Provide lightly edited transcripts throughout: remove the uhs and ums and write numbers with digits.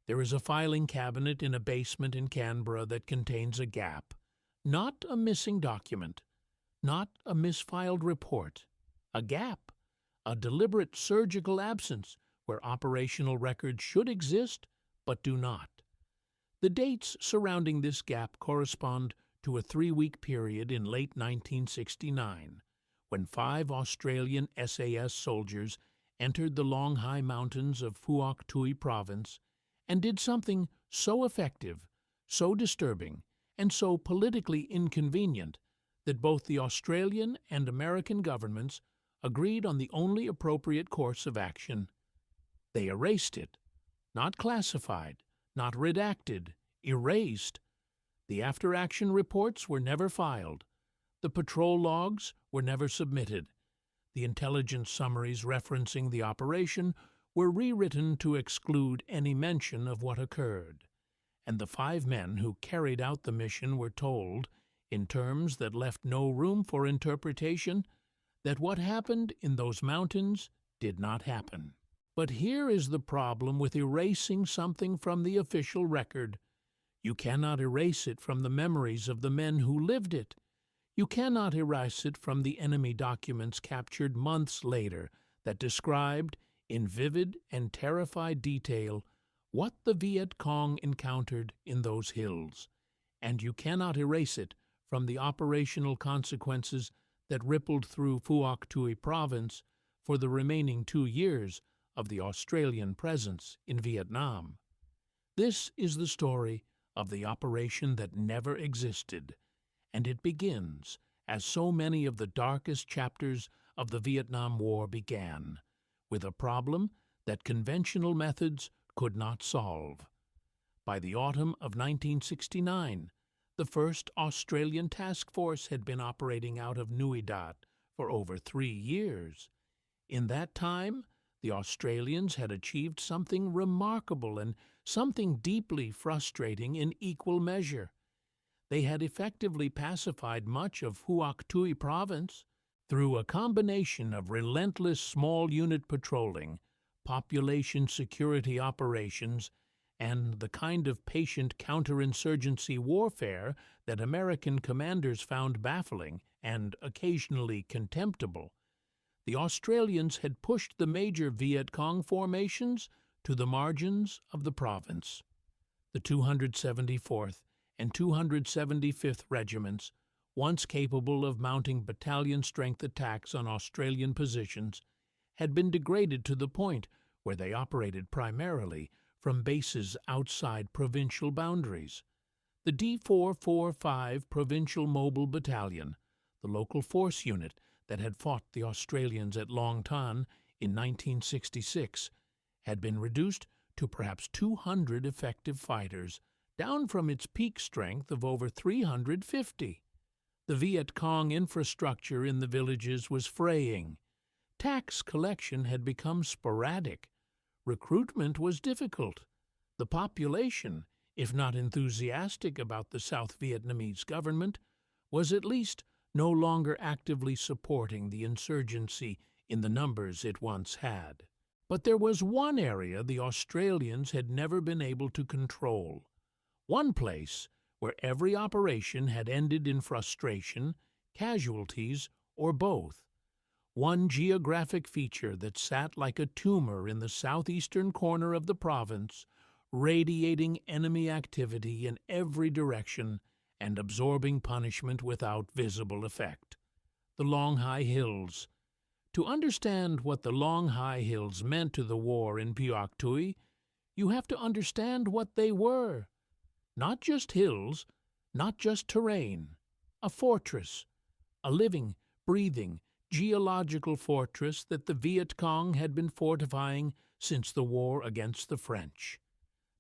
There is a filing cabinet in a basement in Canberra that contains a gap, not a missing document, not a misfiled report, a gap, a deliberate surgical absence where operational records should exist but do not. The dates surrounding this gap correspond to a 3-week period in late 1969, when 5 Australian SAS soldiers entered the long high mountains of Phuoc Tuy province and did something so effective, so disturbing, and so politically inconvenient that both the Australian and American governments agreed on the only appropriate course of action. They erased it, not classified, not redacted, erased. The after-action reports were never filed. The patrol logs were never submitted. The intelligence summaries referencing the operation were rewritten to exclude any mention of what occurred. And the 5 men who carried out the mission were told, in terms that left no room for interpretation, that what happened in those mountains did not happen. But here is the problem with erasing something from the official record. You cannot erase it from the memories of the men who lived it. You cannot erase it from the enemy documents captured months later that described, in vivid and terrified detail, what the Vietcong encountered in those hills. And you cannot erase it from the operational consequences that rippled through Phuoc Tuy province for the remaining 2 years of the Australian presence in Vietnam. This is the story of the operation that never existed, and it begins as so many of the darkest chapters of the Vietnam War began, with a problem that conventional methods could not solve. By the autumn of 1969, the first Australian task force had been operating out of Nui Dat for over 3 years. In that time, the Australians had achieved something remarkable and something deeply frustrating in equal measure. They had effectively pacified much of Phuoc Tuy province through a combination of relentless small unit patrolling, population security operations, and the kind of patient counterinsurgency warfare that American commanders found baffling and occasionally contemptible. The Australians had pushed the major Vietcong formations to the margins of the province. The 274th and 275th Regiments, once capable of mounting battalion-strength attacks on Australian positions, had been degraded to the point where they operated primarily from bases outside provincial boundaries. The D445 Provincial Mobile Battalion, the local force unit that had fought the Australians at Long Tan in 1966, had been reduced to perhaps 200 effective fighters, down from its peak strength of over 350. The Vietcong infrastructure in the villages was fraying. Tax collection had become sporadic. Recruitment was difficult. The population, if not enthusiastic about the South Vietnamese government, was at least no longer actively supporting the insurgency in the numbers it once had. But there was one area the Australians had never been able to control, one place where every operation had ended in frustration, casualties, or both. One geographic feature that sat like a tumor in the southeastern corner of the province, radiating enemy activity in every direction and absorbing punishment without visible effect. The Long High Hills. To understand what the Long High Hills meant to the war in Phuoc Tuy, you have to understand what they were. Not just hills, not just terrain. A fortress. A living, breathing, geological fortress that the Vietcong had been fortifying since the war against the French.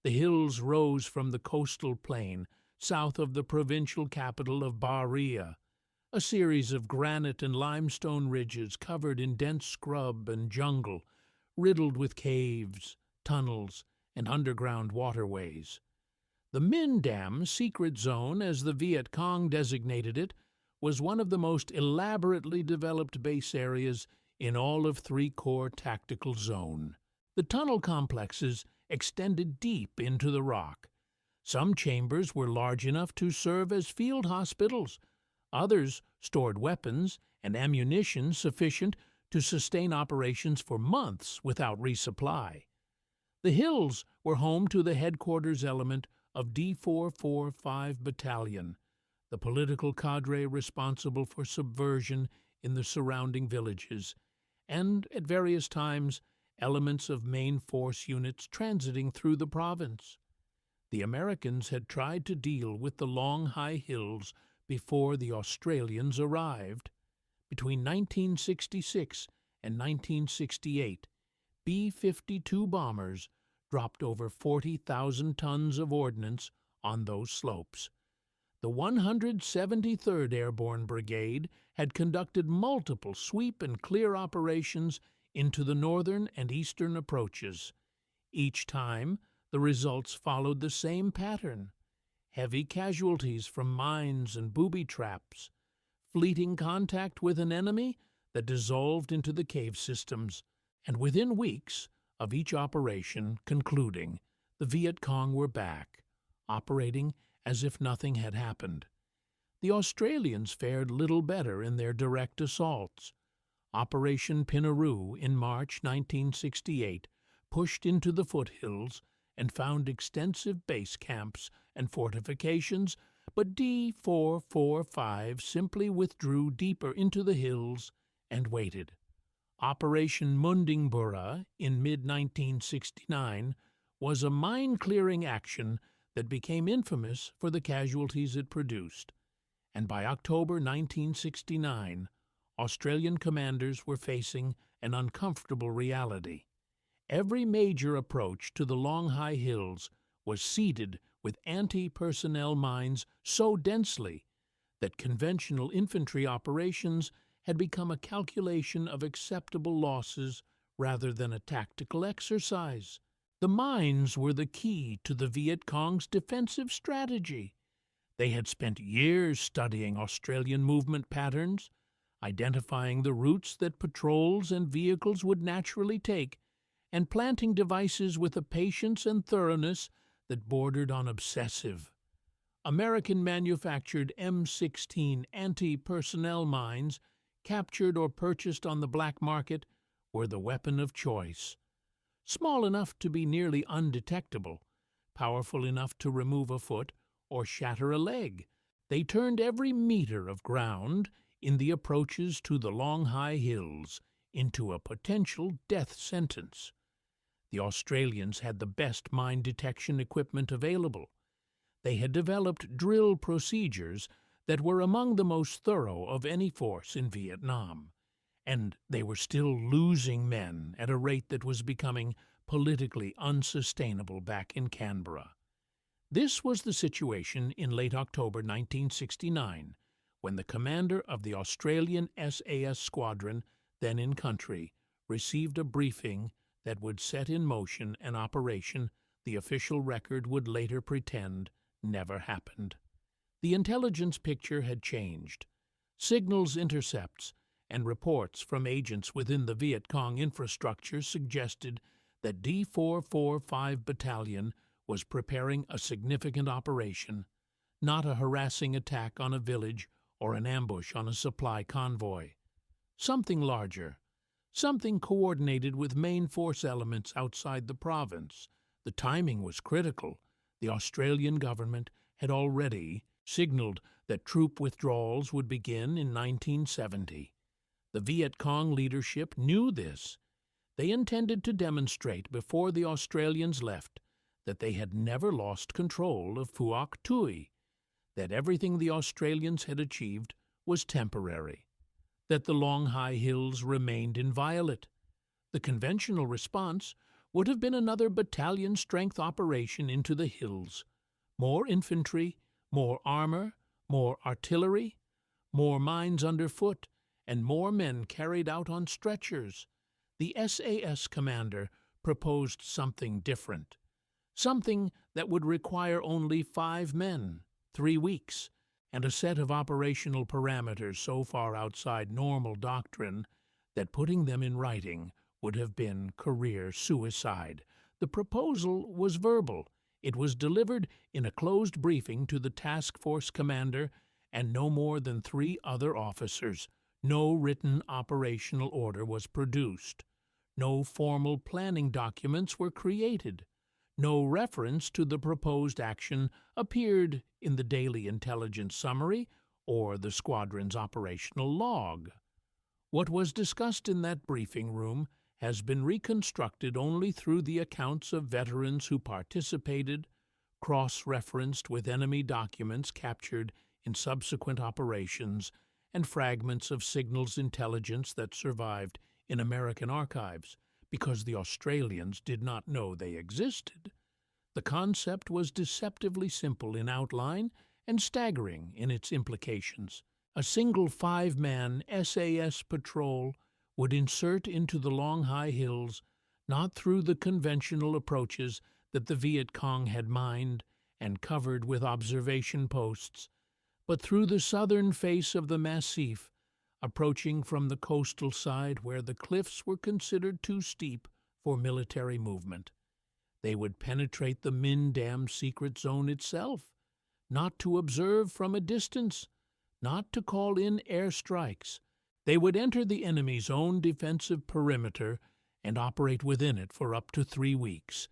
The hills rose from the coastal plain south of the provincial capital of Ba Ria, a series of granite and limestone ridges covered in dense scrub and jungle, riddled with caves, tunnels, and underground waterways. The Min Dam secret zone, as the Vietcong designated it, was one of the most elaborately developed base areas in all of 3 Corps Tactical Zone. The tunnel complexes extended deep into the rock. Some chambers were large enough to serve as field hospitals. Others stored weapons and ammunition sufficient to sustain operations for months without resupply. The hills were home to the headquarters element of D445 Battalion, the political cadre responsible for subversion in the surrounding villages, and, at various times, elements of main force units transiting through the province. The Americans had tried to deal with the long high hills before the Australians arrived. Between 1966 and 1968, B-52 bombers dropped over 40,000 tons of ordnance on those slopes. The 173rd Airborne Brigade had conducted multiple sweep and clear operations into the northern and eastern approaches. Each time, the results followed the same pattern: heavy casualties from mines and booby traps, fleeting contact with an enemy that dissolved into the cave systems, and within weeks of each operation concluding, the Vietcong were back, operating as if nothing had happened. The Australians fared little better in their direct assaults. Operation Pinaroo in March 1968 pushed into the foothills and found extensive base camps and fortifications, but D445 simply withdrew deeper into the hills and waited. Operation Mundingbura in mid-1969 was a mine-clearing action that became infamous for the casualties it produced, and by October 1969, Australian commanders were facing an uncomfortable reality. Every major approach to the long high hills was seeded with anti-personnel mines so densely that conventional infantry operations had become a calculation of acceptable losses rather than a tactical exercise. The mines were the key to the Vietcong's defensive strategy. They had spent years studying Australian movement patterns, identifying the routes that patrols and vehicles would naturally take, and planting devices with a patience and thoroughness that bordered on obsessive. American-manufactured M16 anti-personnel mines, captured or purchased on the black market, were the weapon of choice. Small enough to be nearly undetectable, powerful enough to remove a foot or shatter a leg, they turned every meter of ground in the approaches to the long high hills into a potential death sentence. The Australians had the best mine detection equipment available. They had developed drill procedures that were among the most thorough of any force in Vietnam, and they were still losing men at a rate that was becoming politically unsustainable back in Canberra. This was the situation in late October 1969, when the commander of the Australian SAS squadron, then in country, received a briefing that would set in motion an operation the official record would later pretend never happened. The intelligence picture had changed. Signals intercepts and reports from agents within the Vietcong infrastructure suggested that D445 Battalion was preparing a significant operation, not a harassing attack on a village or an ambush on a supply convoy. Something larger, something coordinated with main force elements outside the province. The timing was critical. The Australian government had already signaled that troop withdrawals would begin in 1970. The Vietcong leadership knew this. They intended to demonstrate before the Australians left that they had never lost control of Phuoc Tuy, that everything the Australians had achieved was temporary, that the long high hills remained inviolate. The conventional response would have been another battalion-strength operation into the hills. More infantry, more armor, more artillery, more mines underfoot, and more men carried out on stretchers. The SAS commander proposed something different, something that would require only 5 men, 3 weeks, and a set of operational parameters so far outside normal doctrine that putting them in writing would have been career suicide. The proposal was verbal. It was delivered in a closed briefing to the task force commander and no more than 3 other officers. No written operational order was produced. No formal planning documents were created. No reference to the proposed action appeared in the daily intelligence summary or the squadron's operational log. What was discussed in that briefing room has been reconstructed only through the accounts of veterans who participated, cross-referenced with enemy documents captured in subsequent operations, and fragments of signals intelligence that survived in American archives because the Australians did not know they existed. The concept was deceptively simple in outline and staggering in its implications. A single 5-man SAS patrol would insert into the long high hills, not through the conventional approaches that the Vietcong had mined and covered with observation posts, but through the southern face of the massif, approaching from the coastal side where the cliffs were considered too steep for military movement. They would penetrate the Min Dam secret zone itself, not to observe from a distance, not to call in airstrikes. They would enter the enemy's own defensive perimeter and operate within it for up to 3 weeks,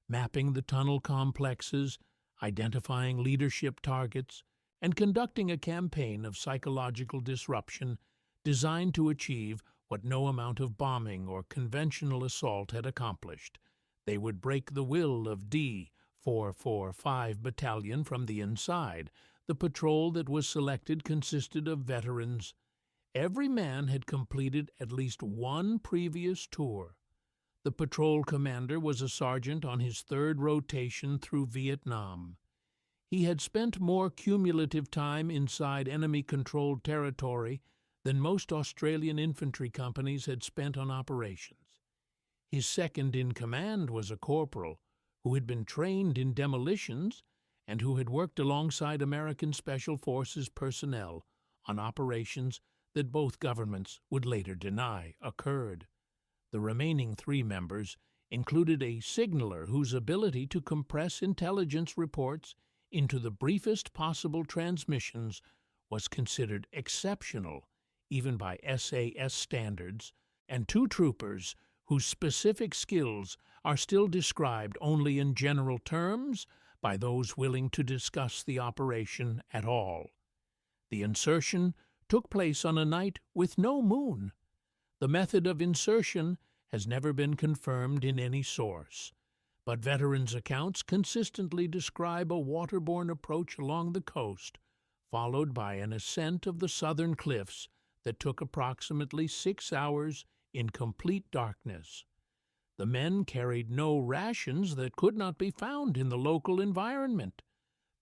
mapping the tunnel complexes, identifying leadership targets, and conducting a campaign of psychological disruption designed to achieve what no amount of bombing or conventional assault had accomplished. They would break the will of D 445 Battalion from the inside. The patrol that was selected consisted of veterans. Every man had completed at least 1 previous tour. The patrol commander was a sergeant on his 3rd rotation through Vietnam. He had spent more cumulative time inside enemy-controlled territory than most Australian infantry companies had spent on operations. His second-in-command was a corporal who had been trained in demolitions and who had worked alongside American Special Forces personnel on operations that both governments would later deny occurred. The remaining 3 members included a signaller whose ability to compress intelligence reports into the briefest possible transmissions was considered exceptional, even by SAS standards, and 2 troopers whose specific skills are still described only in general terms by those willing to discuss the operation at all. The insertion took place on a night with no moon. The method of insertion has never been confirmed in any source, but veterans' accounts consistently describe a waterborne approach along the coast, followed by an ascent of the southern cliffs that took approximately 6 hours in complete darkness. The men carried no rations that could not be found in the local environment.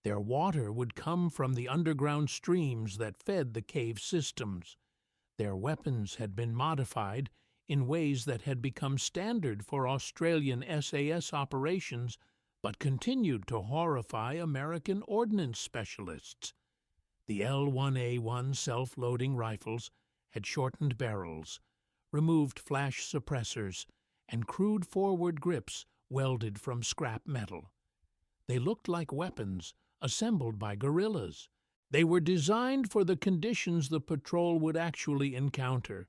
Their water would come from the underground streams that fed the cave systems. Their weapons had been modified in ways that had become standard for Australian SAS operations, but continued to horrify American ordnance specialists. The L1A1 self-loading rifles had shortened barrels, removed flash suppressors, and crude forward grips welded from scrap metal. They looked like weapons assembled by guerrillas. They were designed for the conditions the patrol would actually encounter: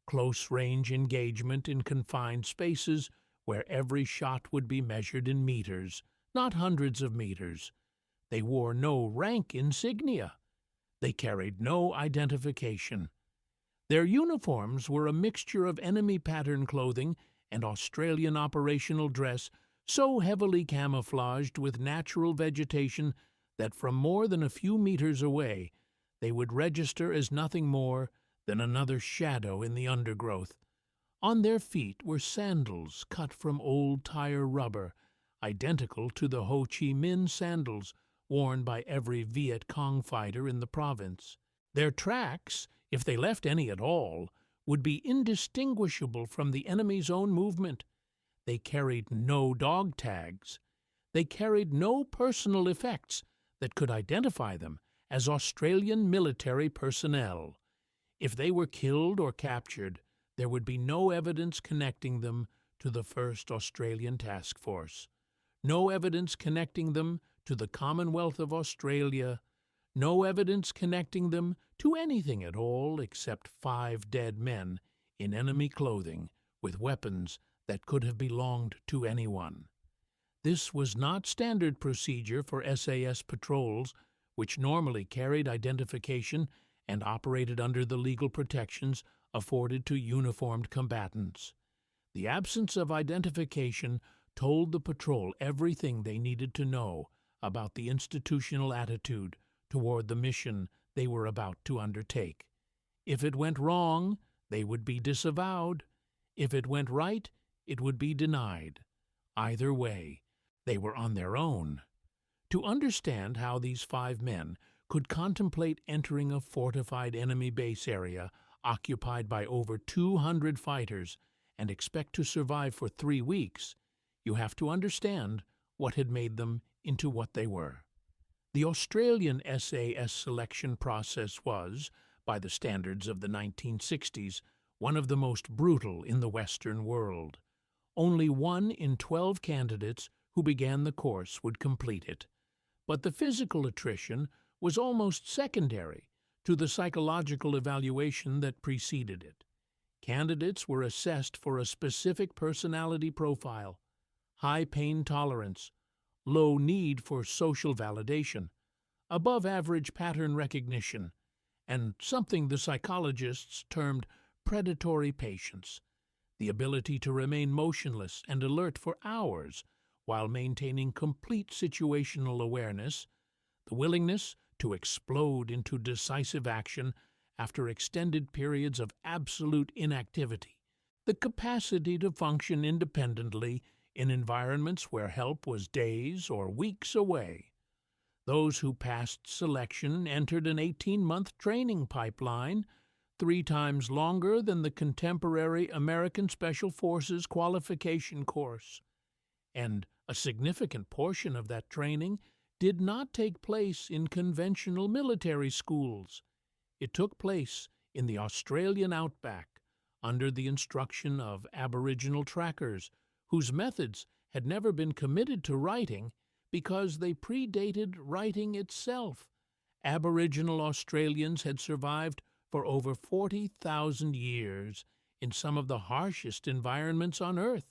close-range engagement in confined spaces where every shot would be measured in meters, not hundreds of meters. They wore no rank insignia. They carried no identification. Their uniforms were a mixture of enemy pattern clothing and Australian operational dress, so heavily camouflaged with natural vegetation that from more than a few meters away they would register as nothing more than another shadow in the undergrowth. On their feet were sandals cut from old tire rubber, identical to the Ho Chi Minh sandals worn by every Viet Cong fighter in the province. Their tracks, if they left any at all, would be indistinguishable from the enemy's own movement. They carried no dog tags. They carried no personal effects that could identify them as Australian military personnel. If they were killed or captured, there would be no evidence connecting them to the 1st Australian Task Force, no evidence connecting them to the Commonwealth of Australia, no evidence connecting them to anything at all except 5 dead men in enemy clothing with weapons that could have belonged to anyone. This was not standard procedure for SAS patrols, which normally carried identification and operated under the legal protections afforded to uniformed combatants. The absence of identification told the patrol everything they needed to know about the institutional attitude toward the mission they were about to undertake. If it went wrong, they would be disavowed. If it went right, it would be denied. Either way, they were on their own. To understand how these 5 men could contemplate entering a fortified enemy base area occupied by over 200 fighters and expect to survive for 3 weeks, you have to understand what had made them into what they were. The Australian SAS selection process was, by the standards of the 1960s, one of the most brutal in the Western world. Only 1 in 12 candidates who began the course would complete it. But the physical attrition was almost secondary to the psychological evaluation that preceded it. Candidates were assessed for a specific personality profile, high pain tolerance, low need for social validation, above-average pattern recognition, and something the psychologists termed predatory patience, the ability to remain motionless and alert for hours while maintaining complete situational awareness, the willingness to explode into decisive action after extended periods of absolute inactivity, the capacity to function independently in environments where help was days or weeks away. Those who passed selection entered an 18-month training pipeline, 3 times longer than the contemporary American Special Forces qualification course. And a significant portion of that training did not take place in conventional military schools. It took place in the Australian outback under the instruction of Aboriginal trackers whose methods had never been committed to writing because they predated writing itself. Aboriginal Australians had survived for over 40,000 years in some of the harshest environments on Earth.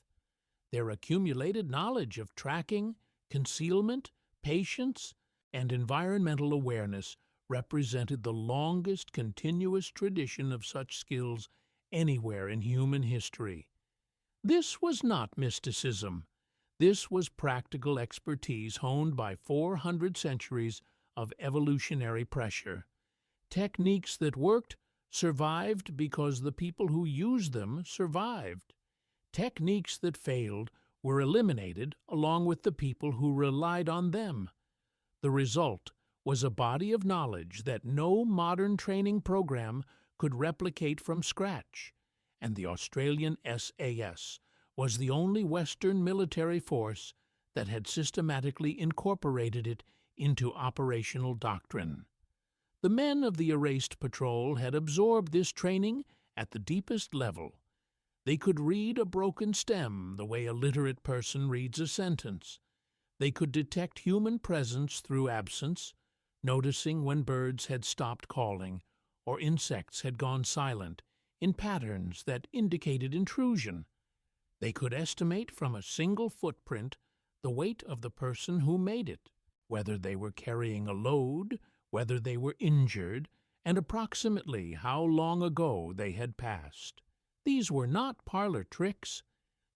Their accumulated knowledge of tracking, concealment, patience, and environmental awareness represented the longest continuous tradition of such skills anywhere in human history. This was not mysticism. This was practical expertise honed by 400 centuries of evolutionary pressure. Techniques that worked survived because the people who used them survived. Techniques that failed were eliminated along with the people who relied on them. The result was a body of knowledge that no modern training program could replicate from scratch, and the Australian SAS was the only Western military force that had systematically incorporated it into operational doctrine. The men of the erased patrol had absorbed this training at the deepest level. They could read a broken stem the way a literate person reads a sentence. They could detect human presence through absence, noticing when birds had stopped calling or insects had gone silent in patterns that indicated intrusion. They could estimate from a single footprint the weight of the person who made it, whether they were carrying a load, whether they were injured, and approximately how long ago they had passed. These were not parlor tricks.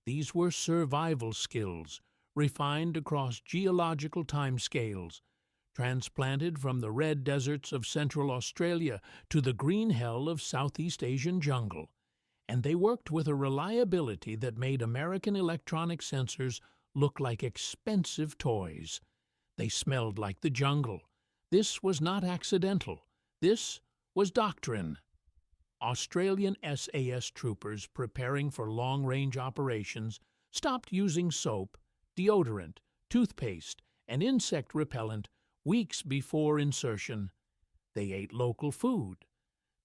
These were survival skills, refined across geological timescales, transplanted from the red deserts of Central Australia to the green hell of Southeast Asian jungle. And they worked with a reliability that made American electronic sensors look like expensive toys. They smelled like the jungle. This was not accidental. This was doctrine. Australian SAS troopers preparing for long-range operations stopped using soap, deodorant, toothpaste, and insect repellent weeks before insertion. They ate local food.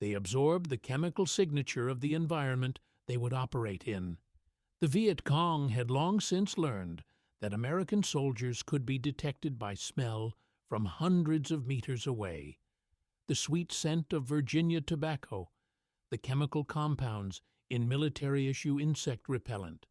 They absorbed the chemical signature of the environment they would operate in. The Vietcong had long since learned that American soldiers could be detected by smell from hundreds of meters away. The sweet scent of Virginia tobacco, the chemical compounds in military-issue insect repellent,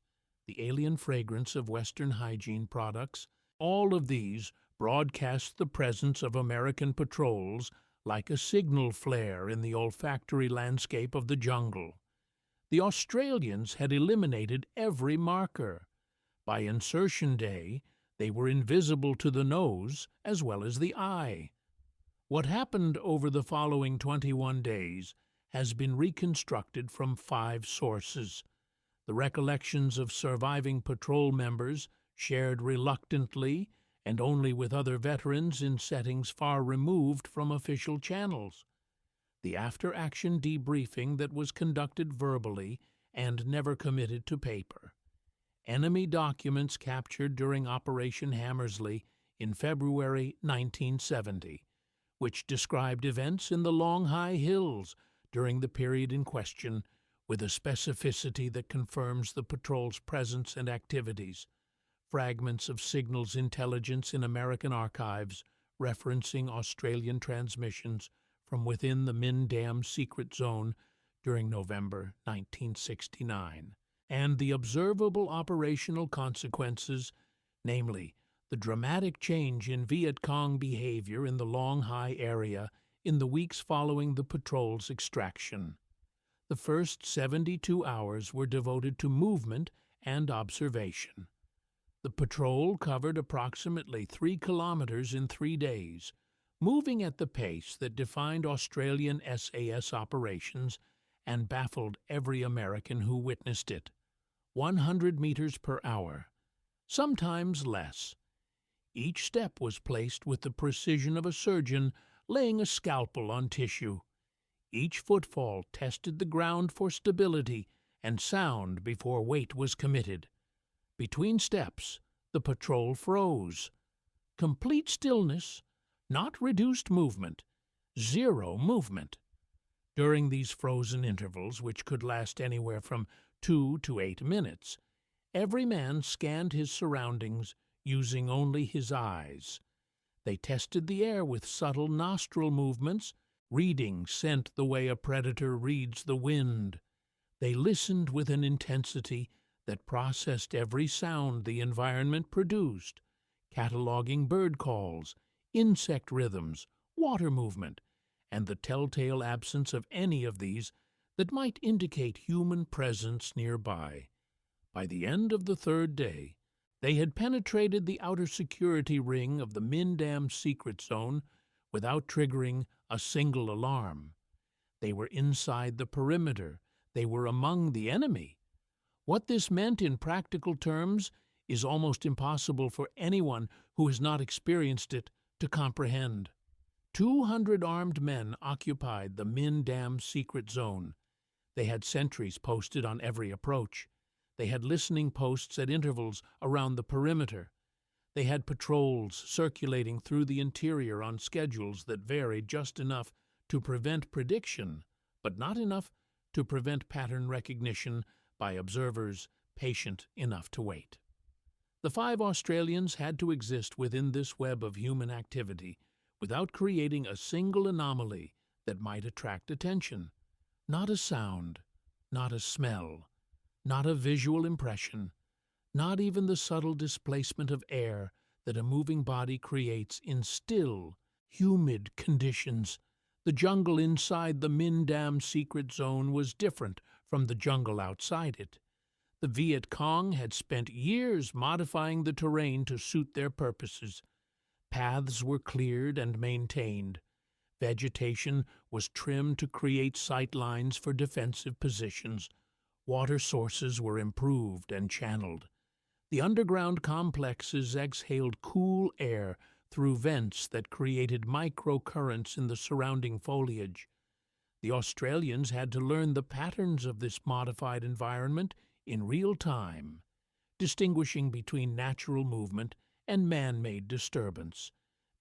the alien fragrance of Western hygiene products, all of these broadcast the presence of American patrols like a signal flare in the olfactory landscape of the jungle. The Australians had eliminated every marker. By insertion day, they were invisible to the nose as well as the eye. What happened over the following 21 days has been reconstructed from 5 sources. The recollections of surviving patrol members, shared reluctantly and only with other veterans in settings far removed from official channels. The after-action debriefing that was conducted verbally and never committed to paper. Enemy documents captured during Operation Hammersley in February 1970, which described events in the long high hills during the period in question with a specificity that confirms the patrol's presence and activities. Fragments of signals intelligence in American archives referencing Australian transmissions from within the Min Dam secret zone during November 1969, and the observable operational consequences, namely the dramatic change in Vietcong behavior in the Long Hai area in the weeks following the patrol's extraction. The first 72 hours were devoted to movement and observation. The patrol covered approximately 3 kilometers in 3 days, moving at the pace that defined Australian SAS operations and baffled every American who witnessed it. 100 meters per hour, sometimes less. Each step was placed with the precision of a surgeon laying a scalpel on tissue. Each footfall tested the ground for stability and sound before weight was committed. Between steps, the patrol froze. Complete stillness, not reduced movement, 0 movement. During these frozen intervals, which could last anywhere from 2 to 8 minutes, every man scanned his surroundings using only his eyes. They tested the air with subtle nostril movements, reading scent the way a predator reads the wind. They listened with an intensity that processed every sound the environment produced, cataloging bird calls, insect rhythms, water movement, and the telltale absence of any of these that might indicate human presence nearby. By the end of the 3rd day, they had penetrated the outer security ring of the Min Dam secret zone without triggering a single alarm. They were inside the perimeter. They were among the enemy. What this meant in practical terms is almost impossible for anyone who has not experienced it to comprehend. 200 armed men occupied the Min Dam secret zone. They had sentries posted on every approach. They had listening posts at intervals around the perimeter. They had patrols circulating through the interior on schedules that varied just enough to prevent prediction, but not enough to prevent pattern recognition by observers patient enough to wait. The 5 Australians had to exist within this web of human activity without creating a single anomaly that might attract attention. Not a sound, not a smell, not a visual impression, not even the subtle displacement of air that a moving body creates in still, humid conditions. The jungle inside the Min Dam secret zone was different from the jungle outside it. The Vietcong had spent years modifying the terrain to suit their purposes. Paths were cleared and maintained. Vegetation was trimmed to create sight lines for defensive positions. Water sources were improved and channeled. The underground complexes exhaled cool air through vents that created microcurrents in the surrounding foliage. The Australians had to learn the patterns of this modified environment in real time, distinguishing between natural movement and man-made disturbance,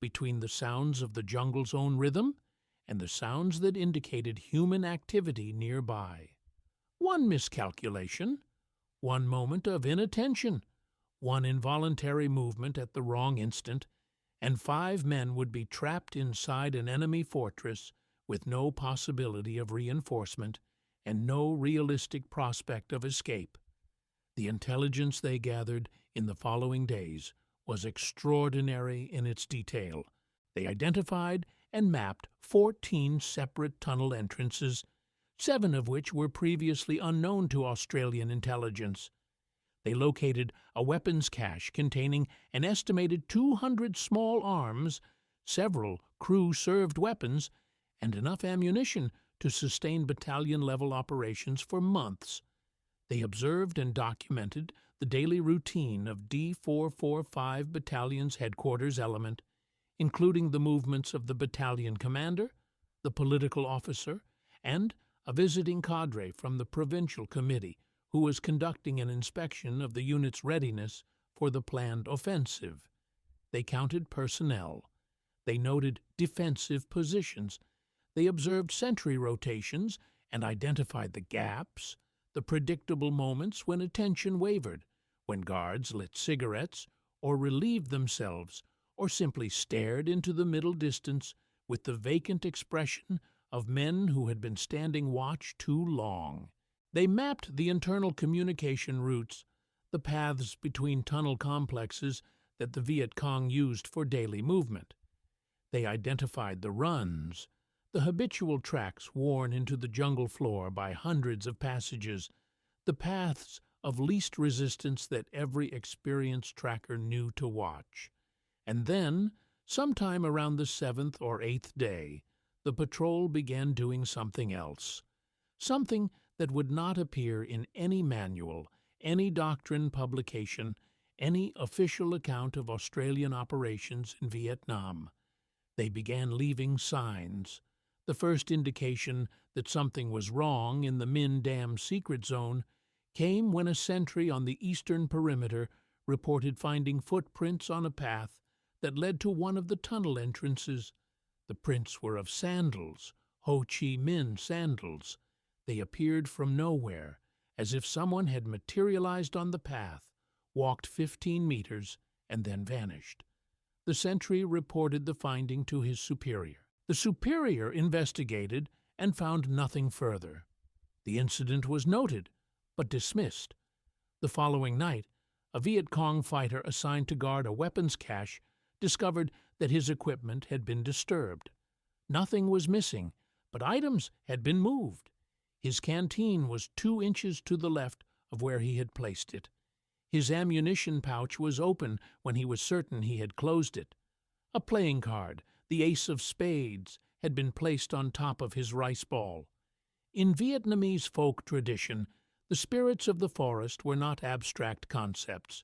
between the sounds of the jungle's own rhythm and the sounds that indicated human activity nearby. One miscalculation, one moment of inattention, one involuntary movement at the wrong instant, and 5 men would be trapped inside an enemy fortress with no possibility of reinforcement and no realistic prospect of escape. The intelligence they gathered in the following days was extraordinary in its detail. They identified and mapped 14 separate tunnel entrances, 7 of which were previously unknown to Australian intelligence. They located a weapons cache containing an estimated 200 small arms, several crew-served weapons, and enough ammunition to sustain battalion-level operations for months. They observed and documented the daily routine of D445 Battalion's headquarters element, including the movements of the battalion commander, the political officer, and a visiting cadre from the provincial committee who was conducting an inspection of the unit's readiness for the planned offensive. They counted personnel. They noted defensive positions. They observed sentry rotations and identified the gaps, the predictable moments when attention wavered, when guards lit cigarettes or relieved themselves or simply stared into the middle distance with the vacant expression of men who had been standing watch too long. They mapped the internal communication routes, the paths between tunnel complexes that the Vietcong used for daily movement. They identified the runs, the habitual tracks worn into the jungle floor by hundreds of passages, the paths of least resistance that every experienced tracker knew to watch. And then, sometime around the 7th or 8th day, the patrol began doing something else, something that would not appear in any manual, any doctrine publication, any official account of Australian operations in Vietnam. They began leaving signs. The first indication that something was wrong in the Min Dam secret zone came when a sentry on the eastern perimeter reported finding footprints on a path that led to one of the tunnel entrances. The prints were of sandals, Ho Chi Minh sandals. They appeared from nowhere, as if someone had materialized on the path, walked 15 meters, and then vanished. The sentry reported the finding to his superior. The superior investigated and found nothing further. The incident was noted, but dismissed. The following night, a Vietcong fighter assigned to guard a weapons cache discovered that his equipment had been disturbed. Nothing was missing, but items had been moved. His canteen was 2 inches to the left of where he had placed it. His ammunition pouch was open when he was certain he had closed it. A playing card, the ace of spades, had been placed on top of his rice ball. In Vietnamese folk tradition, the spirits of the forest were not abstract concepts.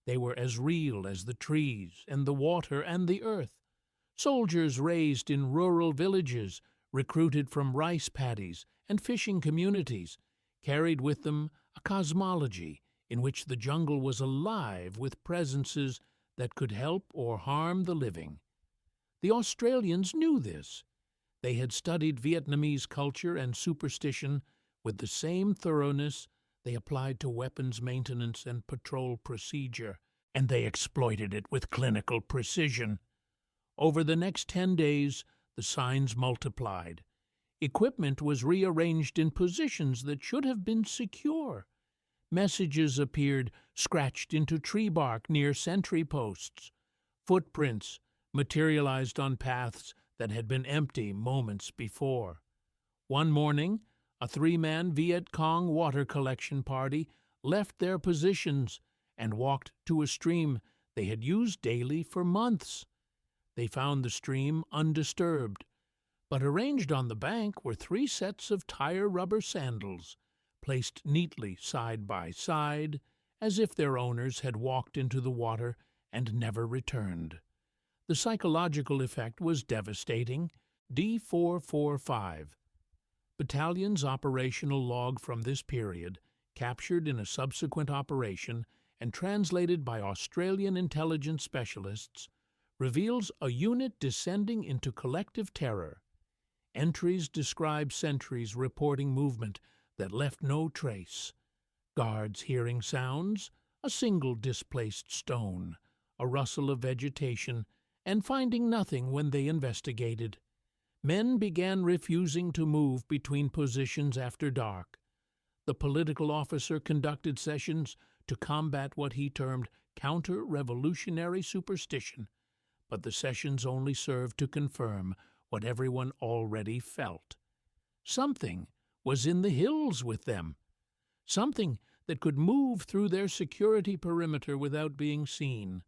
They were as real as the trees and the water and the earth. Soldiers raised in rural villages, recruited from rice paddies and fishing communities, carried with them a cosmology in which the jungle was alive with presences that could help or harm the living. The Australians knew this. They had studied Vietnamese culture and superstition with the same thoroughness they applied to weapons maintenance and patrol procedure, and they exploited it with clinical precision. Over the next 10 days, the signs multiplied. Equipment was rearranged in positions that should have been secure. Messages appeared scratched into tree bark near sentry posts. Footprints materialized on paths that had been empty moments before. One morning, a 3-man Vietcong water collection party left their positions and walked to a stream they had used daily for months. They found the stream undisturbed, but arranged on the bank were 3 sets of tire rubber sandals, placed neatly side by side, as if their owners had walked into the water and never returned. The psychological effect was devastating. D445. Battalion's operational log from this period, captured in a subsequent operation and translated by Australian intelligence specialists, reveals a unit descending into collective terror. Entries describe sentries reporting movement that left no trace. Guards hearing sounds, a single displaced stone, a rustle of vegetation, and finding nothing when they investigated. Men began refusing to move between positions after dark. The political officer conducted sessions to combat what he termed counter-revolutionary superstition, but the sessions only served to confirm what everyone already felt. Something was in the hills with them, something that could move through their security perimeter without being seen,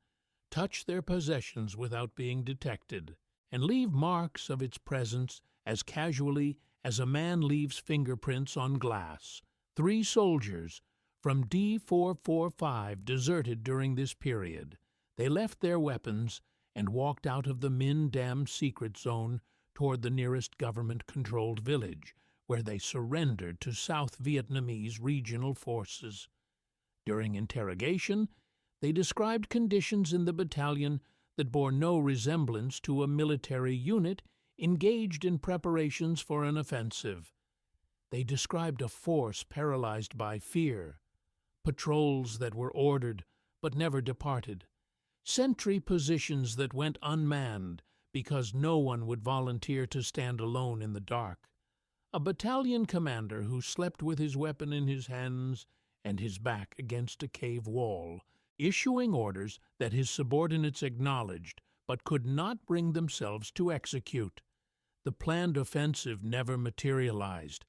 touch their possessions without being detected, and leave marks of its presence as casually as a man leaves fingerprints on glass. 3 soldiers from D445 deserted during this period. They left their weapons and walked out of the Minh Dam secret zone toward the nearest government-controlled village, where they surrendered to South Vietnamese regional forces. During interrogation, they described conditions in the battalion that bore no resemblance to a military unit engaged in preparations for an offensive. They described a force paralyzed by fear, patrols that were ordered but never departed, sentry positions that went unmanned because no one would volunteer to stand alone in the dark, a battalion commander who slept with his weapon in his hands and his back against a cave wall, issuing orders that his subordinates acknowledged but could not bring themselves to execute. The planned offensive never materialized.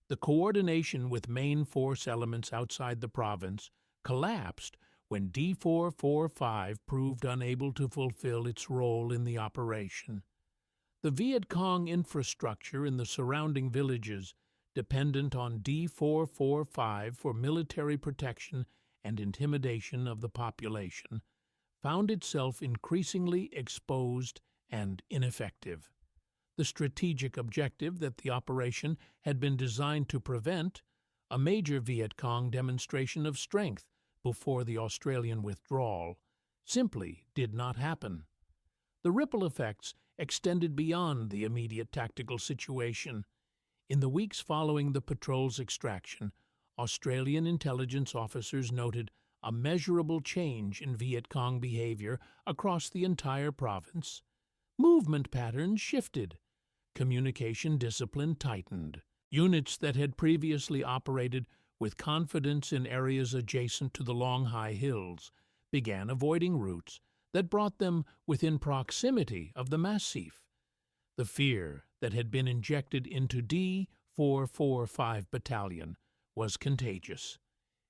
The coordination with main force elements outside the province collapsed when D445 proved unable to fulfill its role in the operation. The Vietcong infrastructure in the surrounding villages, dependent on D445 for military protection and intimidation of the population, found itself increasingly exposed and ineffective. The strategic objective that the operation had been designed to prevent, a major Vietcong demonstration of strength before the Australian withdrawal, simply did not happen. The ripple effects extended beyond the immediate tactical situation. In the weeks following the patrol's extraction, Australian intelligence officers noted a measurable change in Vietcong behavior across the entire province. Movement patterns shifted. Communication discipline tightened. Units that had previously operated with confidence in areas adjacent to the long high hills began avoiding routes that brought them within proximity of the massif. The fear that had been injected into D445 Battalion was contagious.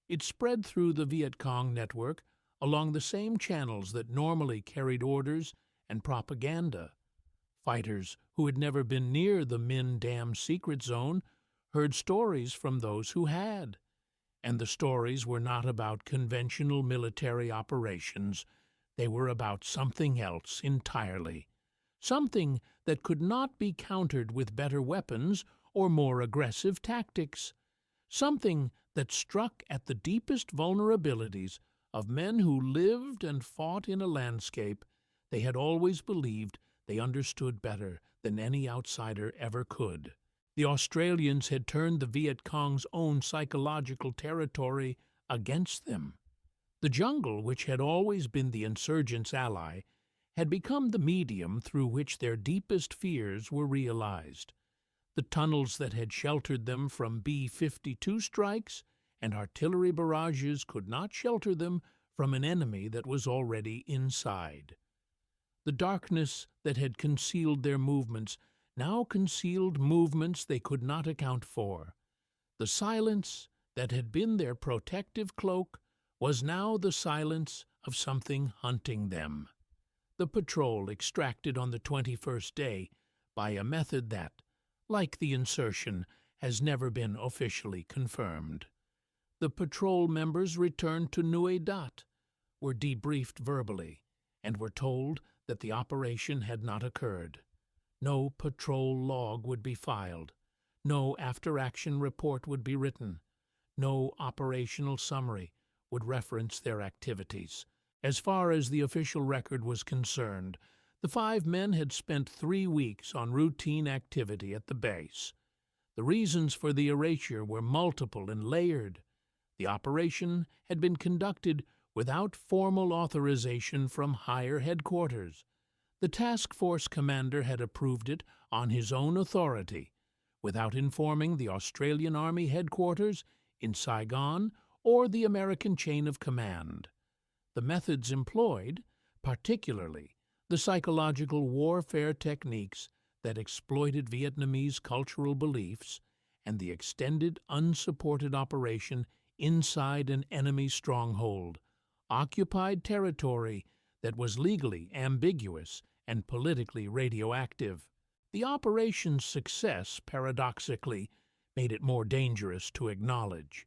It spread through the Vietcong network along the same channels that normally carried orders and propaganda. Fighters who had never been near the Minh Dam secret zone heard stories from those who had. And the stories were not about conventional military operations. They were about something else entirely. Something that could not be countered with better weapons or more aggressive tactics. Something that struck at the deepest vulnerabilities of men who lived and fought in a landscape they had always believed they understood better than any outsider ever could. The Australians had turned the Vietcong's own psychological territory against them. The jungle, which had always been the insurgents' ally, had become the medium through which their deepest fears were realized. The tunnels that had sheltered them from B-52 strikes and artillery barrages could not shelter them from an enemy that was already inside. The darkness that had concealed their movements now concealed movements they could not account for. The silence that had been their protective cloak was now the silence of something hunting them. The patrol extracted on the 21st day by a method that, like the insertion, has never been officially confirmed. The patrol members returned to Nui Dat, were debriefed verbally, and were told that the operation had not occurred. No patrol log would be filed. No after-action report would be written. No operational summary would reference their activities. As far as the official record was concerned, the 5 men had spent 3 weeks on routine activity at the base. The reasons for the erasure were multiple and layered. The operation had been conducted without formal authorization from higher headquarters. The task force commander had approved it on his own authority, without informing the Australian Army headquarters in Saigon or the American chain of command. The methods employed, particularly the psychological warfare techniques that exploited Vietnamese cultural beliefs, and the extended unsupported operation inside an enemy stronghold, occupied territory that was legally ambiguous and politically radioactive. The operation's success, paradoxically, made it more dangerous to acknowledge.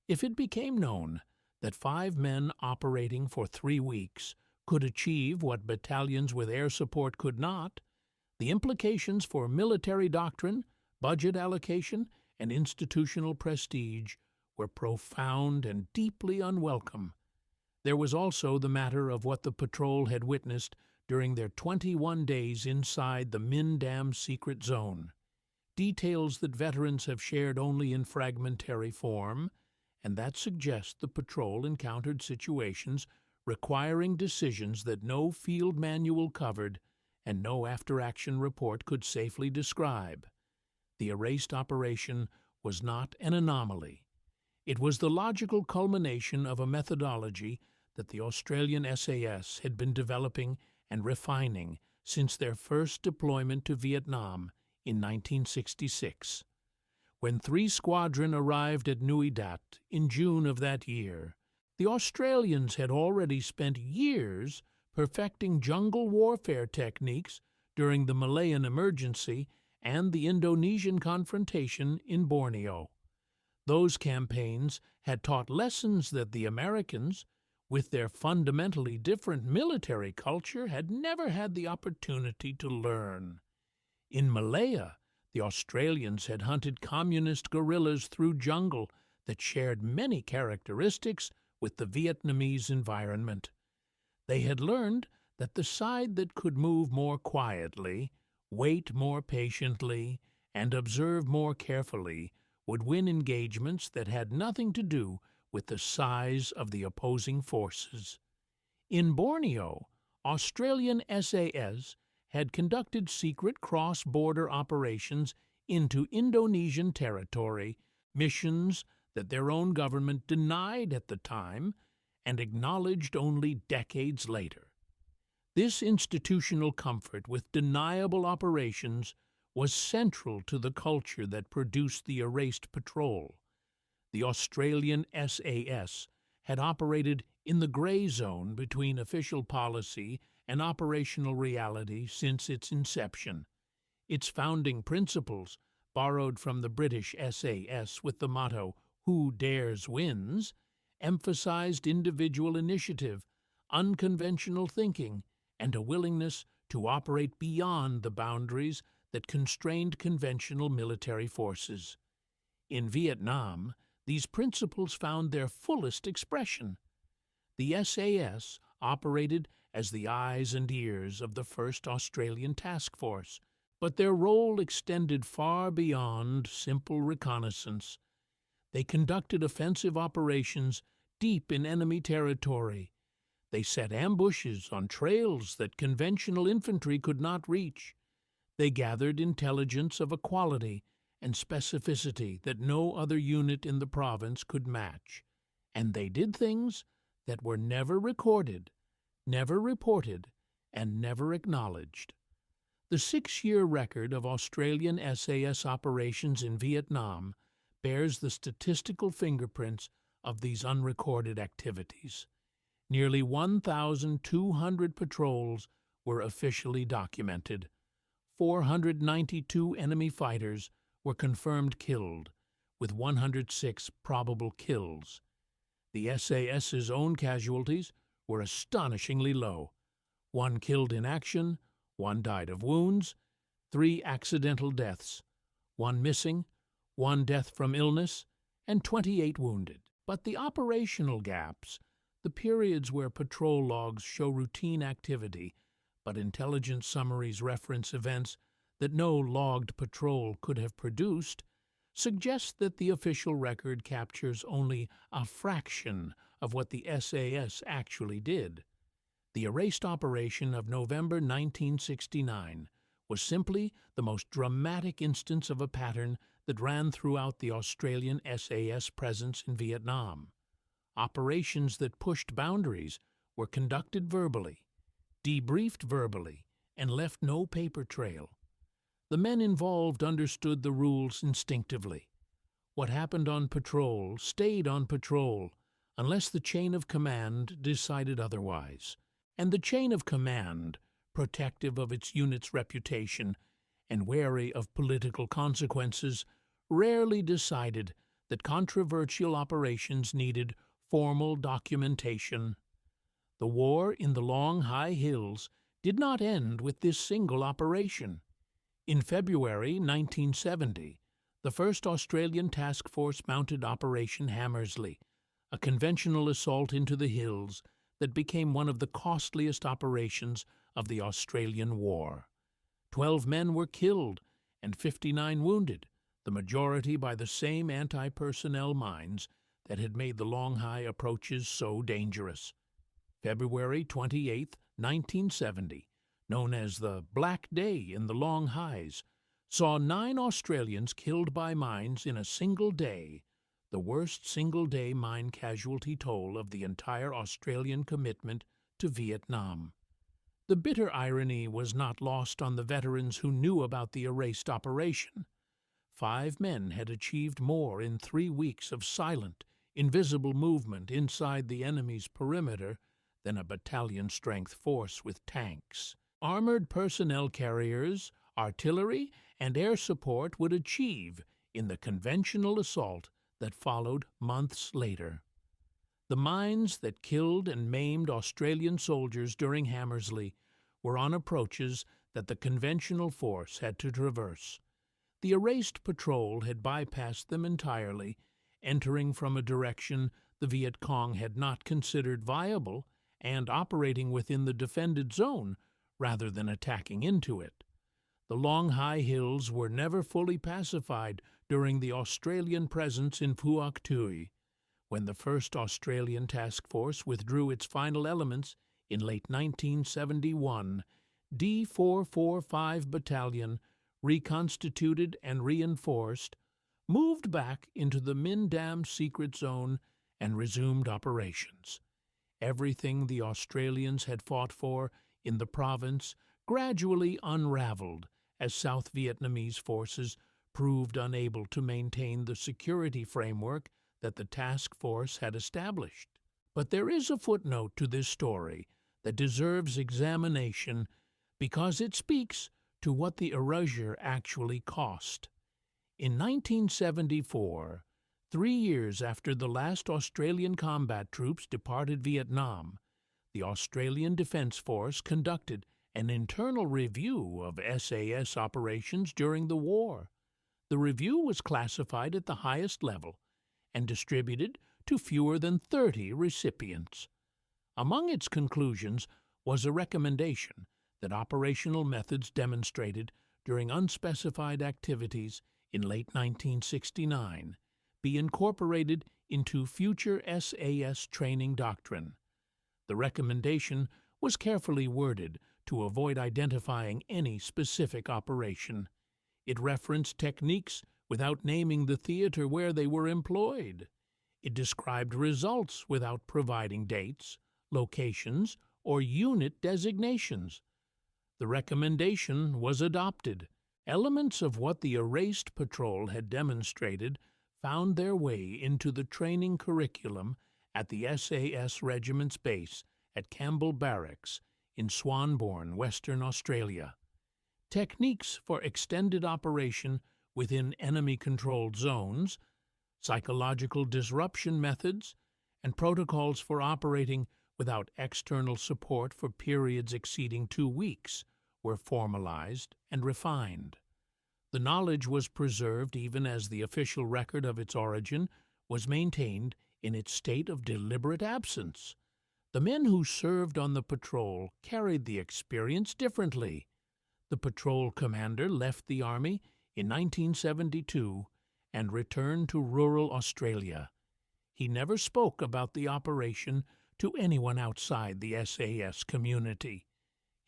If it became known that 5 men operating for 3 weeks could achieve what battalions with air support could not, the implications for military doctrine, budget allocation, and institutional prestige were profound and deeply unwelcome. There was also the matter of what the patrol had witnessed during their 21 days inside the Min Dam secret zone, details that veterans have shared only in fragmentary form, and that suggest the patrol encountered situations requiring decisions that no field manual covered and no after-action report could safely describe. The erased operation was not an anomaly. It was the logical culmination of a methodology that the Australian SAS had been developing and refining since their first deployment to Vietnam in 1966. When 3 Squadron arrived at Nui Dat in June of that year, the Australians had already spent years perfecting jungle warfare techniques during the Malayan emergency and the Indonesian confrontation in Borneo. Those campaigns had taught lessons that the Americans, with their fundamentally different military culture, had never had the opportunity to learn. In Malaya, the Australians had hunted communist guerrillas through jungle that shared many characteristics with the Vietnamese environment. They had learned that the side that could move more quietly, wait more patiently, and observe more carefully would win engagements that had nothing to do with the size of the opposing forces. In Borneo, Australian SAS had conducted secret cross-border operations into Indonesian territory, missions that their own government denied at the time and acknowledged only decades later. This institutional comfort with deniable operations was central to the culture that produced the erased patrol. The Australian SAS had operated in the gray zone between official policy and operational reality since its inception. Its founding principles, borrowed from the British SAS with the motto, "Who dares wins," emphasized individual initiative, unconventional thinking, and a willingness to operate beyond the boundaries that constrained conventional military forces. In Vietnam, these principles found their fullest expression. The SAS operated as the eyes and ears of the 1st Australian Task Force, but their role extended far beyond simple reconnaissance. They conducted offensive operations deep in enemy territory. They set ambushes on trails that conventional infantry could not reach. They gathered intelligence of a quality and specificity that no other unit in the province could match. And they did things that were never recorded, never reported, and never acknowledged. The 6-year record of Australian SAS operations in Vietnam bears the statistical fingerprints of these unrecorded activities. Nearly 1,200 patrols were officially documented. 492 enemy fighters were confirmed killed, with 106 probable kills. The SAS's own casualties were astonishingly low. 1 killed in action, 1 died of wounds, 3 accidental deaths, 1 missing, 1 death from illness, and 28 wounded. But the operational gaps, the periods where patrol logs show routine activity, but intelligence summaries reference events that no logged patrol could have produced, suggests that the official record captures only a fraction of what the SAS actually did. The erased operation of November 1969 was simply the most dramatic instance of a pattern that ran throughout the Australian SAS presence in Vietnam. Operations that pushed boundaries were conducted verbally, debriefed verbally, and left no paper trail. The men involved understood the rules instinctively. What happened on patrol stayed on patrol unless the chain of command decided otherwise. And the chain of command, protective of its unit's reputation and wary of political consequences, rarely decided that controversial operations needed formal documentation. The war in the long high hills did not end with this single operation. In February 1970, the first Australian task force mounted Operation Hammersley, a conventional assault into the hills that became one of the costliest operations of the Australian War. 12 men were killed and 59 wounded, the majority by the same anti-personnel mines that had made the Long High approaches so dangerous. February 28, 1970, known as the Black Day in the Long Highs, saw 9 Australians killed by mines in a single day, the worst single-day mine casualty toll of the entire Australian commitment to Vietnam. The bitter irony was not lost on the veterans who knew about the erased operation. 5 men had achieved more in 3 weeks of silent, invisible movement inside the enemy's perimeter than a battalion-strength force with tanks, armored personnel carriers, artillery, and air support would achieve in the conventional assault that followed months later. The mines that killed and maimed Australian soldiers during Hammersley were on approaches that the conventional force had to traverse. The erased patrol had bypassed them entirely, entering from a direction the Vietcong had not considered viable and operating within the defended zone rather than attacking into it. The long high hills were never fully pacified during the Australian presence in Phuoc Tuy. When the first Australian task force withdrew its final elements in late 1971, D445 Battalion, reconstituted and reinforced, moved back into the Min Dam secret zone and resumed operations. Everything the Australians had fought for in the province gradually unraveled as South Vietnamese forces proved unable to maintain the security framework that the task force had established. But there is a footnote to this story that deserves examination because it speaks to what the erasure actually cost. In 1974, 3 years after the last Australian combat troops departed Vietnam, the Australian Defence Force conducted an internal review of SAS operations during the war. The review was classified at the highest level and distributed to fewer than 30 recipients. Among its conclusions was a recommendation that operational methods demonstrated during unspecified activities in late 1969 be incorporated into future SAS training doctrine. The recommendation was carefully worded to avoid identifying any specific operation. It referenced techniques without naming the theater where they were employed. It described results without providing dates, locations, or unit designations. The recommendation was adopted. Elements of what the erased patrol had demonstrated found their way into the training curriculum at the SAS Regiment's base at Campbell Barracks in Swanbourne, Western Australia. Techniques for extended operation within enemy-controlled zones, psychological disruption methods, and protocols for operating without external support for periods exceeding 2 weeks were formalized and refined. The knowledge was preserved even as the official record of its origin was maintained in its state of deliberate absence. The men who served on the patrol carried the experience differently. The patrol commander left the Army in 1972 and returned to rural Australia. He never spoke about the operation to anyone outside the SAS community.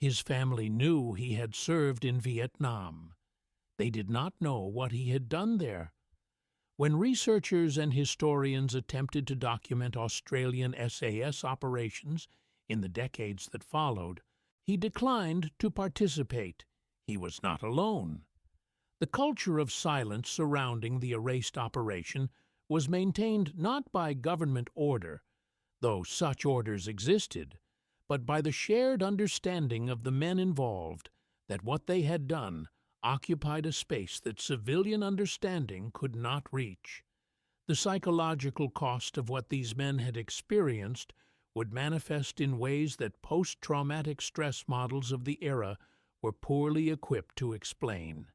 His family knew he had served in Vietnam. They did not know what he had done there. When researchers and historians attempted to document Australian SAS operations in the decades that followed, he declined to participate. He was not alone. The culture of silence surrounding the erased operation was maintained not by government order, though such orders existed, but by the shared understanding of the men involved that what they had done occupied a space that civilian understanding could not reach. The psychological cost of what these men had experienced would manifest in ways that post-traumatic stress models of the era were poorly equipped to explain.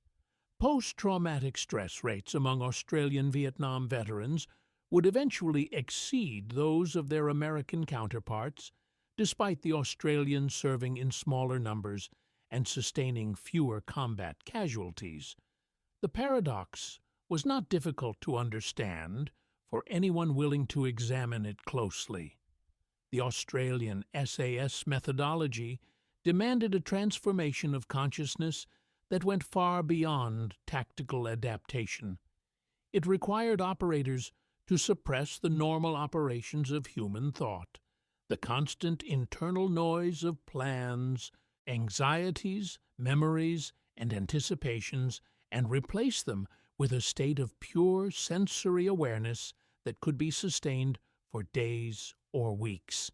Post-traumatic stress rates among Australian Vietnam veterans would eventually exceed those of their American counterparts, despite the Australians serving in smaller numbers and sustaining fewer combat casualties. The paradox was not difficult to understand for anyone willing to examine it closely. The Australian SAS methodology demanded a transformation of consciousness that went far beyond tactical adaptation. It required operators to suppress the normal operations of human thought, the constant internal noise of plans, anxieties, memories, and anticipations, and replace them with a state of pure sensory awareness that could be sustained for days or weeks.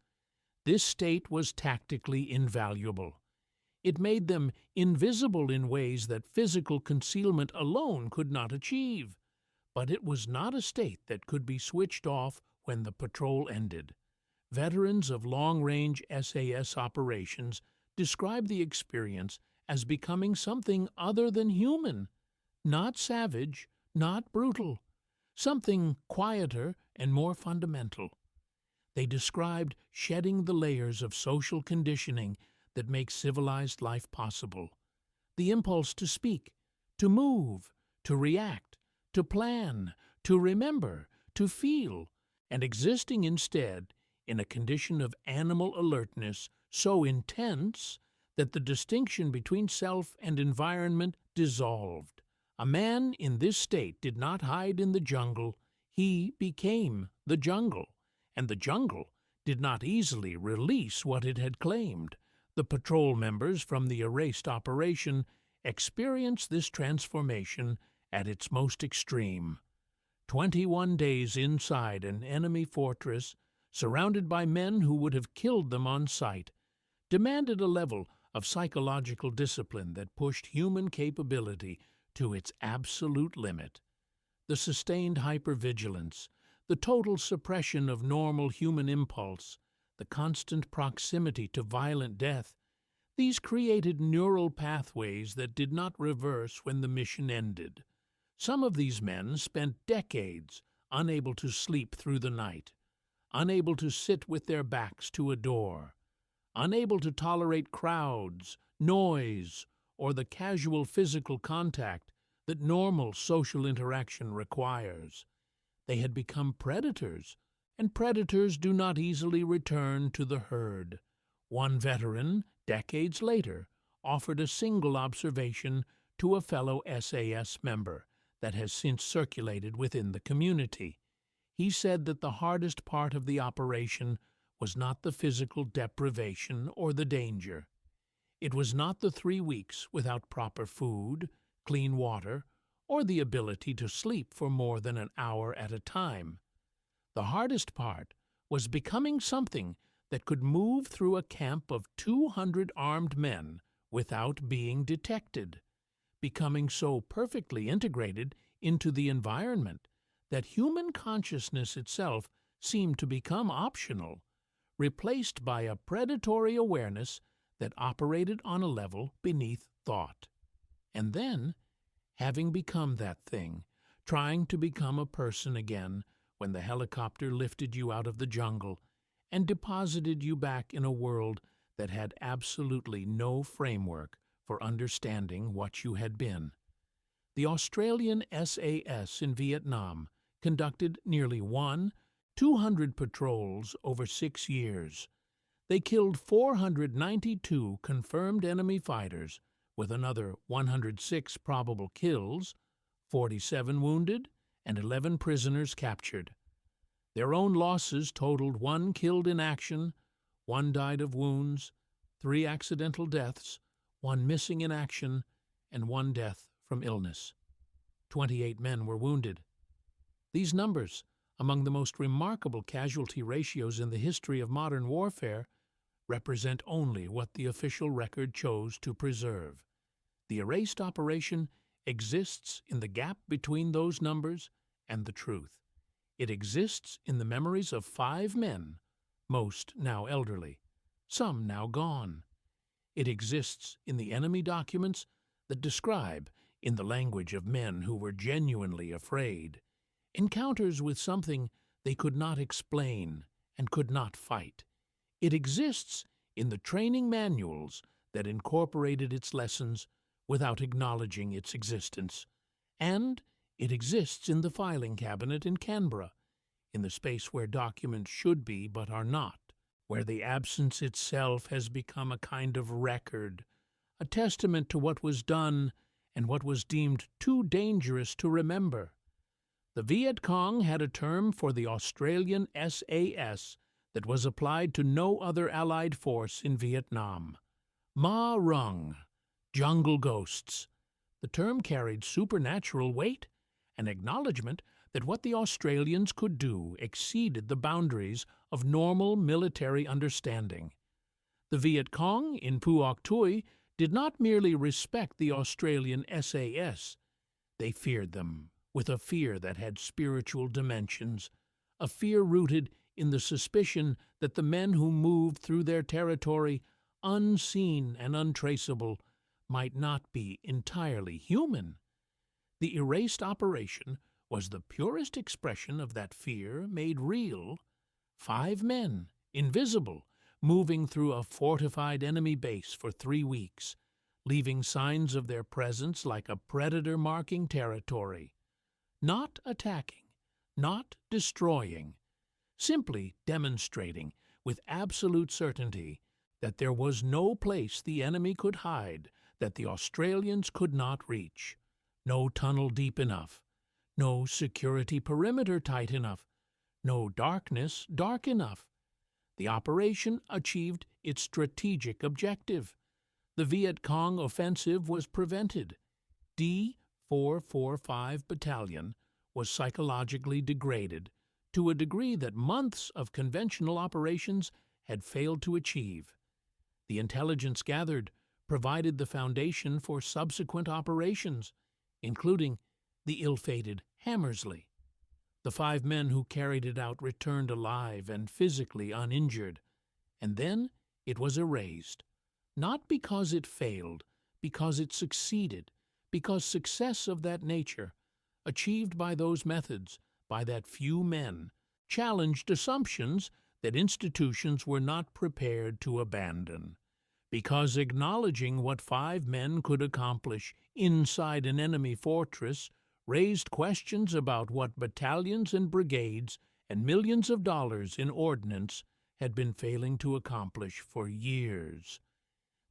This state was tactically invaluable. It made them invisible in ways that physical concealment alone could not achieve. But it was not a state that could be switched off when the patrol ended. Veterans of long-range SAS operations describe the experience as becoming something other than human, not savage, not brutal, something quieter and more fundamental. They described shedding the layers of social conditioning that make civilized life possible. The impulse to speak, to move, to react, to plan, to remember, to feel, and existing instead in a condition of animal alertness so intense that the distinction between self and environment dissolved. A man in this state did not hide in the jungle, he became the jungle, and the jungle did not easily release what it had claimed. The patrol members from the erased operation experienced this transformation at its most extreme. 21 days inside an enemy fortress, surrounded by men who would have killed them on sight, demanded a level of psychological discipline that pushed human capability to its absolute limit. The sustained hypervigilance, the total suppression of normal human impulse, the constant proximity to violent death, these created neural pathways that did not reverse when the mission ended. Some of these men spent decades unable to sleep through the night, unable to sit with their backs to a door, unable to tolerate crowds, noise, or the casual physical contact that normal social interaction requires. They had become predators, and predators do not easily return to the herd. One veteran, decades later, offered a single observation to a fellow SAS member that has since circulated within the community. He said that the hardest part of the operation was not the physical deprivation or the danger. It was not the 3 weeks without proper food, clean water, or the ability to sleep for more than an hour at a time. The hardest part was becoming something that could move through a camp of 200 armed men without being detected, becoming so perfectly integrated into the environment that human consciousness itself seemed to become optional, replaced by a predatory awareness that operated on a level beneath thought. And then, having become that thing, trying to become a person again when the helicopter lifted you out of the jungle and deposited you back in a world that had absolutely no framework for understanding what you had been. The Australian SAS in Vietnam conducted nearly 200 patrols over 6 years. They killed 492 confirmed enemy fighters, with another 106 probable kills, 47 wounded, and 11 prisoners captured. Their own losses totaled 1 killed in action, 1 died of wounds, 3 accidental deaths, 1 missing in action, and 1 death from illness. 28 men were wounded. These numbers, among the most remarkable casualty ratios in the history of modern warfare, represent only what the official record chose to preserve. The erased operation exists in the gap between those numbers and the truth. It exists in the memories of 5 men, most now elderly, some now gone. It exists in the enemy documents that describe, in the language of men who were genuinely afraid, encounters with something they could not explain and could not fight. It exists in the training manuals that incorporated its lessons without acknowledging its existence. And it exists in the filing cabinet in Canberra, in the space where documents should be but are not, where the absence itself has become a kind of record, a testament to what was done and what was deemed too dangerous to remember. The Vietcong had a term for the Australian SAS that was applied to no other Allied force in Vietnam: Ma Rung, jungle ghosts. The term carried supernatural weight, an acknowledgment that what the Australians could do exceeded the boundaries of normal military understanding. The Vietcong in Phuoc Tuy did not merely respect the Australian SAS. They feared them with a fear that had spiritual dimensions, a fear rooted in the suspicion that the men who moved through their territory, unseen and untraceable, might not be entirely human. The erased operation was the purest expression of that fear made real. 5 men, invisible, moving through a fortified enemy base for 3 weeks, leaving signs of their presence like a predator marking territory. Not attacking, not destroying, simply demonstrating with absolute certainty that there was no place the enemy could hide that the Australians could not reach, no tunnel deep enough, no security perimeter tight enough, no darkness dark enough. The operation achieved its strategic objective. The Viet Cong offensive was prevented. D-445 Battalion was psychologically degraded to a degree that months of conventional operations had failed to achieve. The intelligence gathered provided the foundation for subsequent operations, including the ill-fated Hammersley. The 5 men who carried it out returned alive and physically uninjured, and then it was erased. Not because it failed, because it succeeded, because success of that nature, achieved by those methods, by that few men, challenged assumptions that institutions were not prepared to abandon. Because acknowledging what 5 men could accomplish inside an enemy fortress raised questions about what battalions and brigades and millions of dollars in ordnance had been failing to accomplish for years.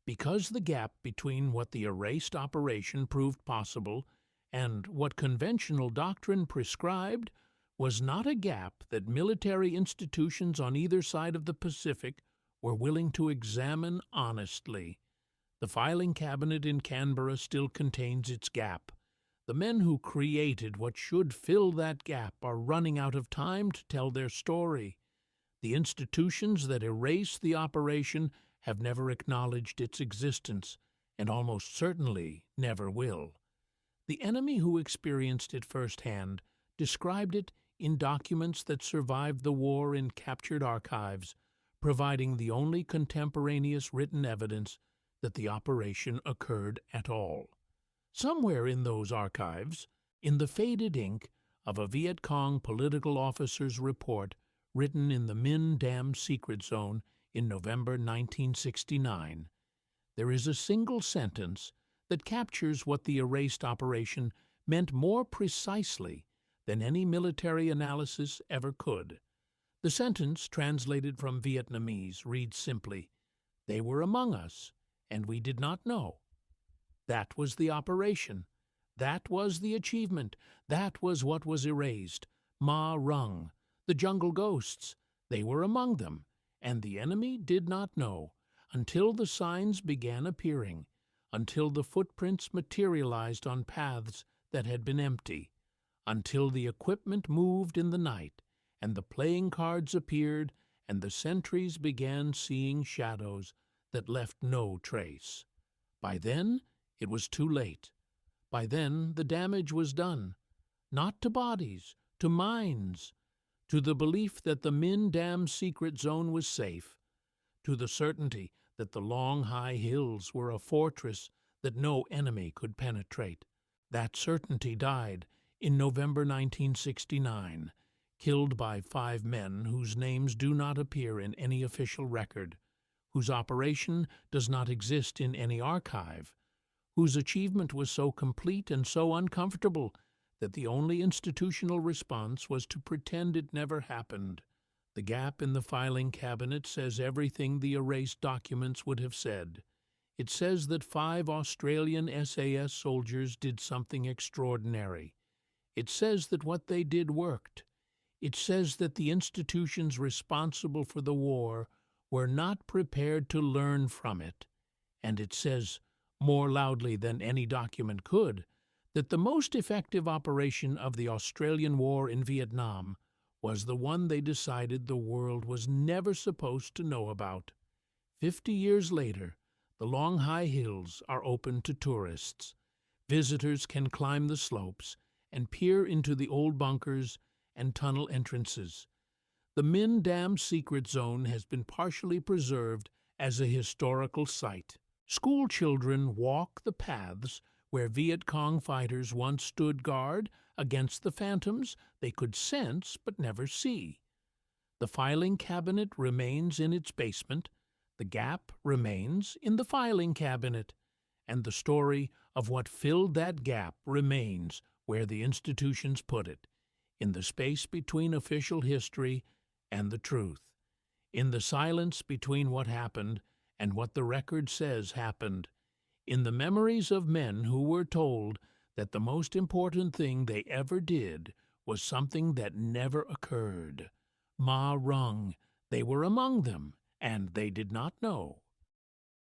Because the gap between what the erased operation proved possible and what conventional doctrine prescribed was not a gap that military institutions on either side of the Pacific were willing to examine honestly. The filing cabinet in Canberra still contains its gap. The men who created what should fill that gap are running out of time to tell their story. The institutions that erased the operation have never acknowledged its existence, and almost certainly never will. The enemy who experienced it firsthand described it in documents that survived the war in captured archives, providing the only contemporaneous written evidence that the operation occurred at all. Somewhere in those archives, in the faded ink of a Viet Cong political officer's report written in the Min Dam secret zone in November 1969, there is a single sentence that captures what the erased operation meant more precisely than any military analysis ever could. The sentence, translated from Vietnamese, reads simply, "They were among us, and we did not know." That was the operation. That was the achievement. That was what was erased. Ma Rung, the jungle ghosts, they were among them, and the enemy did not know, until the signs began appearing, until the footprints materialized on paths that had been empty, until the equipment moved in the night, and the playing cards appeared, and the sentries began seeing shadows that left no trace. By then, it was too late. By then, the damage was done, not to bodies, to minds, to the belief that the Min Dam secret zone was safe, to the certainty that the long high hills were a fortress that no enemy could penetrate. That certainty died in November 1969, killed by 5 men whose names do not appear in any official record, whose operation does not exist in any archive, whose achievement was so complete and so uncomfortable that the only institutional response was to pretend it never happened. The gap in the filing cabinet says everything the erased documents would have said. It says that 5 Australian SAS soldiers did something extraordinary. It says that what they did worked. It says that the institutions responsible for the war were not prepared to learn from it. And it says, more loudly than any document could, that the most effective operation of the Australian war in Vietnam was the one they decided the world was never supposed to know about. 50 years later, the long high hills are open to tourists. Visitors can climb the slopes and peer into the old bunkers and tunnel entrances. The Min Dam secret zone has been partially preserved as a historical site. School children walk the paths where Vietcong fighters once stood guard against the phantoms they could sense but never see. The filing cabinet remains in its basement, the gap remains in the filing cabinet, and the story of what filled that gap remains where the institutions put it, in the space between official history and the truth, in the silence between what happened and what the record says happened, in the memories of men who were told that the most important thing they ever did was something that never occurred. Ma Rung, they were among them, and they did not know.